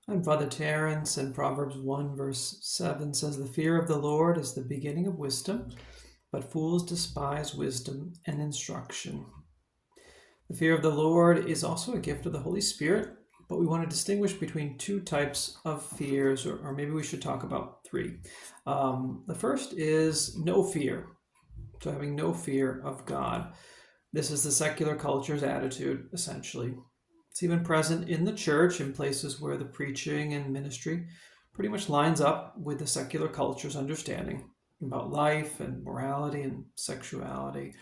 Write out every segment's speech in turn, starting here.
I'm Father Terrance, and Proverbs 1 verse 7 says, "The fear of the Lord is the beginning of wisdom, but fools despise wisdom and instruction." The fear of the Lord is also a gift of the Holy Spirit, but we want to distinguish between two types of fears, or maybe we should talk about three. The first is no fear, so having no fear of God. This is the secular culture's attitude, essentially. It's even present in the church in places where the preaching and ministry pretty much lines up with the secular culture's understanding about life and morality and sexuality.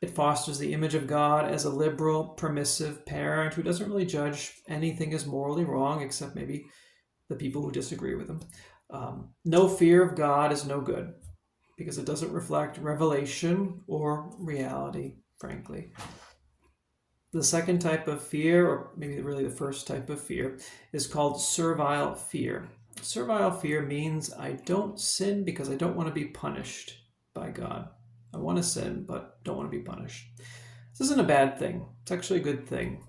It fosters the image of God as a liberal, permissive parent who doesn't really judge anything as morally wrong except maybe the people who disagree with him. No fear of God is no good because it doesn't reflect revelation or reality, frankly. The second type of fear, or maybe really the first type of fear, is called servile fear. Servile fear means I don't sin because I don't want to be punished by God. I want to sin, but don't want to be punished. This isn't a bad thing. It's actually a good thing.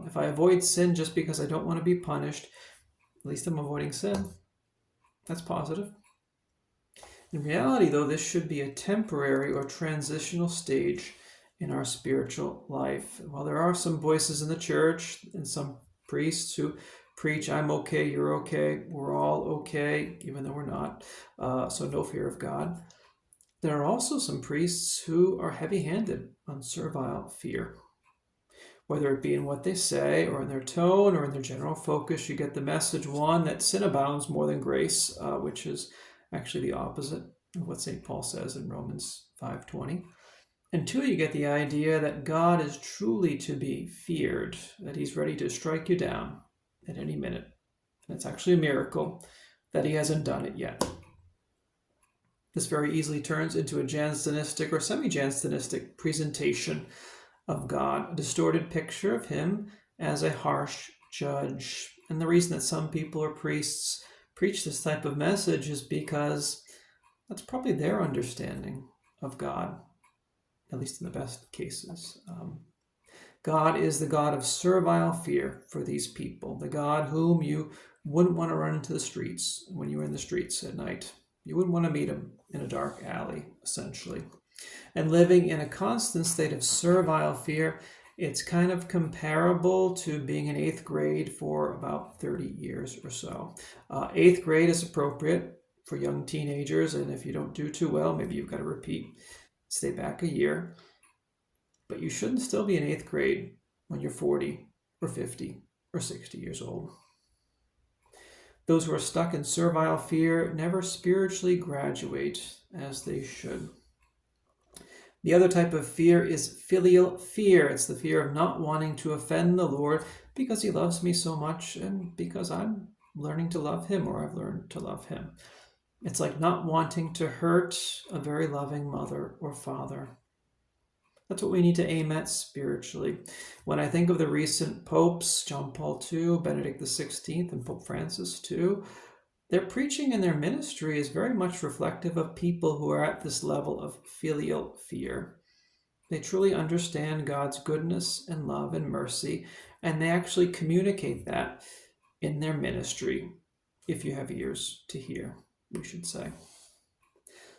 If I avoid sin just because I don't want to be punished, at least I'm avoiding sin. That's positive. In reality, though, this should be a temporary or transitional stage in our spiritual life. While there are some voices in the church and some priests who preach, I'm okay, you're okay, we're all okay, even though we're not, so no fear of God. There are also some priests who are heavy-handed on servile fear. Whether it be in what they say or in their tone or in their general focus, you get the message, one, that sin abounds more than grace, which is actually the opposite of what St. Paul says in Romans 5:20. And two, you get the idea that God is truly to be feared, that he's ready to strike you down at any minute. And it's actually a miracle that he hasn't done it yet. This very easily turns into a Jansenistic or semi-Jansenistic presentation of God, a distorted picture of him as a harsh judge. And the reason that some people or priests preach this type of message is because that's probably their understanding of God, at least in the best cases. God is the God of servile fear for these people, the God whom you wouldn't want to run into the streets when you were in the streets at night. You wouldn't want to meet him in a dark alley, essentially. And living in a constant state of servile fear, it's kind of comparable to being in 8th grade for about 30 years or so. 8th grade is appropriate for young teenagers, and if you don't do too well, maybe you've got to repeat, stay back a year. But you shouldn't still be in 8th grade when you're 40 or 50 or 60 years old. Those who are stuck in servile fear never spiritually graduate as they should. The other type of fear is filial fear. It's the fear of not wanting to offend the Lord because he loves me so much and because I'm learning to love him, or I've learned to love him. It's like not wanting to hurt a very loving mother or father. That's what we need to aim at spiritually. When I think of the recent popes, John Paul II, Benedict XVI, and Pope Francis II, their preaching and their ministry is very much reflective of people who are at this level of filial fear. They truly understand God's goodness and love and mercy, and they actually communicate that in their ministry, if you have ears to hear, we should say.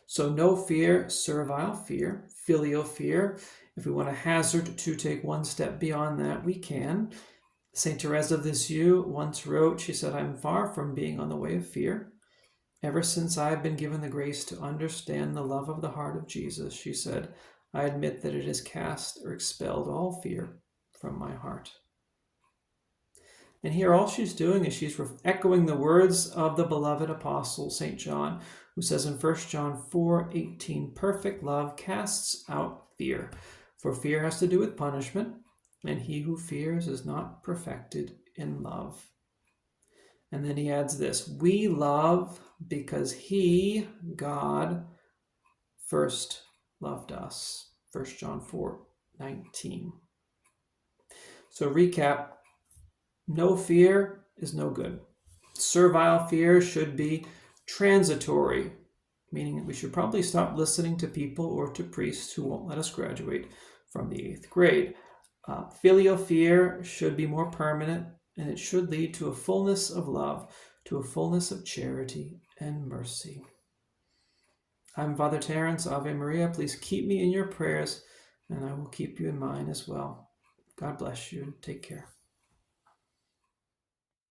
So no fear, servile fear, filial fear. If we want to hazard to take one step beyond that, we can. St. Teresa of Lisieux once wrote, she said, I'm far from being on the way of fear. Ever since I've been given the grace to understand the love of the heart of Jesus, she said, I admit that it has cast or expelled all fear from my heart. And here all she's doing is she's echoing the words of the beloved apostle, St. John, who says in 1 John 4:18, perfect love casts out fear, for fear has to do with punishment, and he who fears is not perfected in love. And then he adds this, we love because he, God, first loved us. 1 John 4:19. So recap, no fear is no good. Servile fear should be transitory, meaning that we should probably stop listening to people or to priests who won't let us graduate from the 8th grade. Filial fear should be more permanent and it should lead to a fullness of love, to a fullness of charity and mercy. I'm Father Terrance. Ave Maria. Please keep me in your prayers, and I will keep you in mine as well. God bless you and take care.